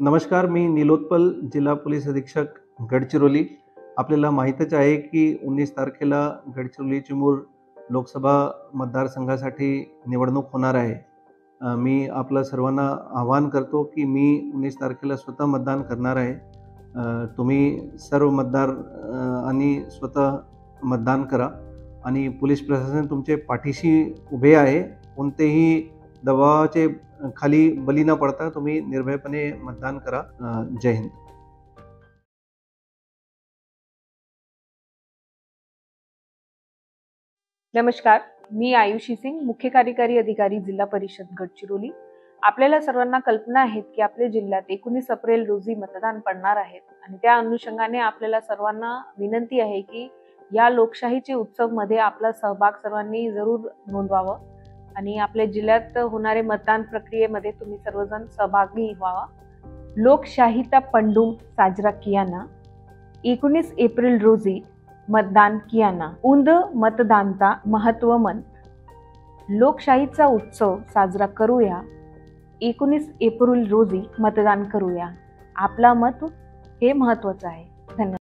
नमस्कार, मी नीलोत्पल, जिल्हा पोलीस अधीक्षक गडचिरोली. आपल्याला माहीतच आहे की 19 तारखेला गडचिरोली चिमूर लोकसभा मतदारसंघासाठी निवडणूक होणार आहे. मी आपल्या सर्वांना आवाहन करतो की मी 19 तारखेला स्वतः मतदान करणार आहे. तुम्ही सर्व मतदार आणि स्वतः मतदान करा आणि पोलीस प्रशासन तुमचे पाठीशी उभे आहे. कोणतेही दबावाचे खाली बली न पडता तुम्ही निर्भयपणे मतदान करा. जय हिंद. नमस्कार, मी आयुषी सिंग, मुख्य कार्यकारी अधिकारी, जिल्हा परिषद गडचिरोली. आपल्याला सर्वांना कल्पना आहे की आपल्या जिल्ह्यात 19 एप्रिल रोजी मतदान पडणार आहेत आणि त्या अनुषंगाने आपल्याला सर्वांना विनंती आहे की या लोकशाहीचे उत्सवमध्ये आपला सहभाग सर्वांनी जरूर नोंदवावा आणि आपल्या जिल्ह्यात होणारे मतदान प्रक्रियेमध्ये तुम्ही सर्वजण सहभागी व्हावा. लोकशाहीचा पंडू साजरा कियाना, 19 एप्रिल रोजी मतदान कियाना, उंद मतदानता महत्व मन. लोकशाहीचा उत्सव साजरा करूया. 19 एप्रिल रोजी मतदान करूया. आपला मत हे महत्त्वाचं आहे.